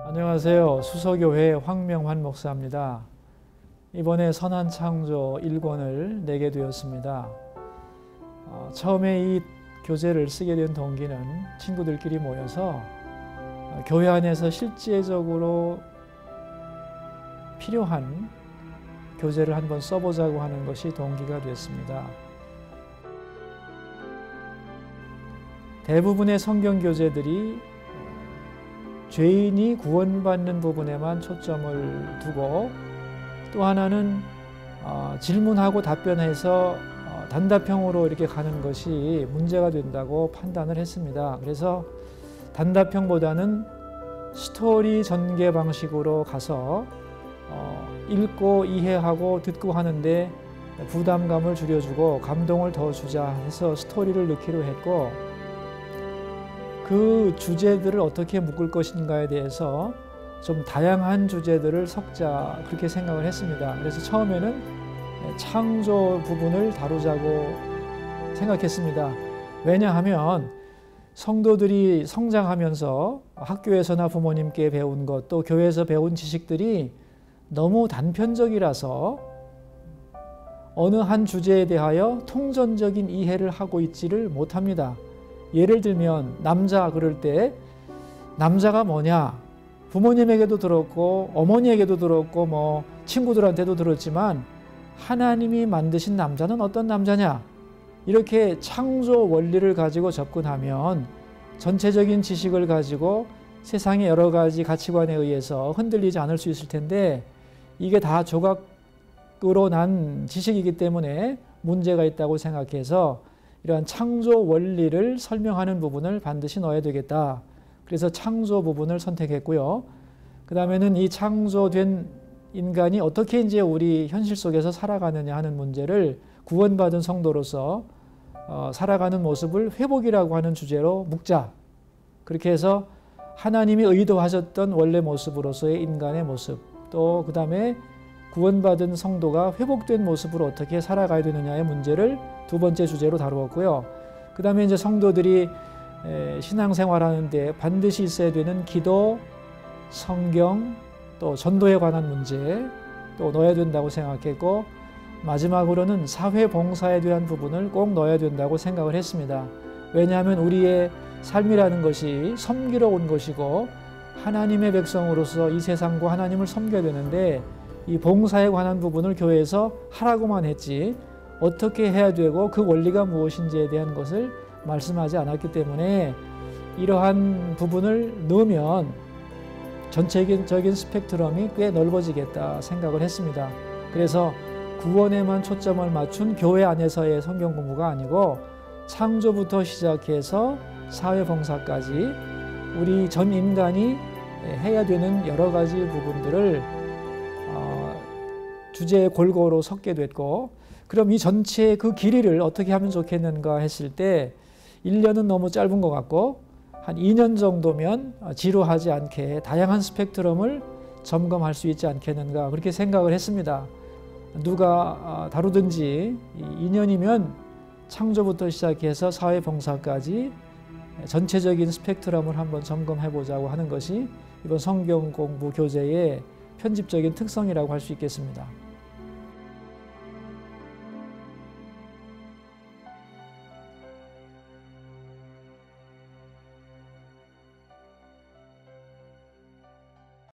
안녕하세요. 수서교회 황명환 목사입니다. 이번에 선한창조 1권을 내게 되었습니다. 처음에 이 교재를 쓰게 된 동기는 친구들끼리 모여서 교회 안에서 실제적으로 필요한 교재를 한번 써보자고 하는 것이 동기가 됐습니다. 대부분의 성경 교재들이 죄인이 구원받는 부분에만 초점을 두고 또 하나는 질문하고 답변해서 단답형으로 이렇게 가는 것이 문제가 된다고 판단을 했습니다. 그래서 단답형보다는 스토리 전개 방식으로 가서 읽고 이해하고 듣고 하는데 부담감을 줄여주고 감동을 더 주자 해서 스토리를 넣기로 했고, 그 주제들을 어떻게 묶을 것인가에 대해서 좀 다양한 주제들을 섞자 그렇게 생각을 했습니다. 그래서 처음에는 창조 부분을 다루자고 생각했습니다. 왜냐하면 성도들이 성장하면서 학교에서나 부모님께 배운 것, 또 교회에서 배운 지식들이 너무 단편적이라서 어느 한 주제에 대하여 통전적인 이해를 하고 있지를 못합니다. 예를 들면 남자 그럴 때 남자가 뭐냐, 부모님에게도 들었고 어머니에게도 들었고 뭐 친구들한테도 들었지만 하나님이 만드신 남자는 어떤 남자냐, 이렇게 창조 원리를 가지고 접근하면 전체적인 지식을 가지고 세상의 여러 가지 가치관에 의해서 흔들리지 않을 수 있을 텐데, 이게 다 조각으로 난 지식이기 때문에 문제가 있다고 생각해서 이러한 창조 원리를 설명하는 부분을 반드시 넣어야 되겠다. 그래서 창조 부분을 선택했고요. 그 다음에는 이 창조된 인간이 어떻게 이제 우리 현실 속에서 살아가느냐 하는 문제를 구원받은 성도로서 살아가는 모습을 회복이라고 하는 주제로 묶자. 그렇게 해서 하나님이 의도하셨던 원래 모습으로서의 인간의 모습, 또 그 다음에 구원받은 성도가 회복된 모습으로 어떻게 살아가야 되느냐의 문제를 두 번째 주제로 다루었고요. 그 다음에 이제 성도들이 신앙생활하는데 반드시 있어야 되는 기도, 성경, 또 전도에 관한 문제 또 넣어야 된다고 생각했고, 마지막으로는 사회봉사에 대한 부분을 꼭 넣어야 된다고 생각을 했습니다. 왜냐하면 우리의 삶이라는 것이 섬기러 온 것이고 하나님의 백성으로서 이 세상과 하나님을 섬겨야 되는데, 이 봉사에 관한 부분을 교회에서 하라고만 했지 어떻게 해야 되고 그 원리가 무엇인지에 대한 것을 말씀하지 않았기 때문에 이러한 부분을 넣으면 전체적인 스펙트럼이 꽤 넓어지겠다 생각을 했습니다. 그래서 구원에만 초점을 맞춘 교회 안에서의 성경 공부가 아니고 창조부터 시작해서 사회봉사까지 우리 전 인간이 해야 되는 여러 가지 부분들을 주제에 골고루 섞게 됐고, 그럼 이 전체의 그 길이를 어떻게 하면 좋겠는가 했을 때 1년은 너무 짧은 것 같고 한 2년 정도면 지루하지 않게 다양한 스펙트럼을 점검할 수 있지 않겠는가 그렇게 생각을 했습니다. 누가 다루든지 2년이면 창조부터 시작해서 사회봉사까지 전체적인 스펙트럼을 한번 점검해 보자고 하는 것이 이번 성경 공부 교재의 편집적인 특성이라고 할 수 있겠습니다.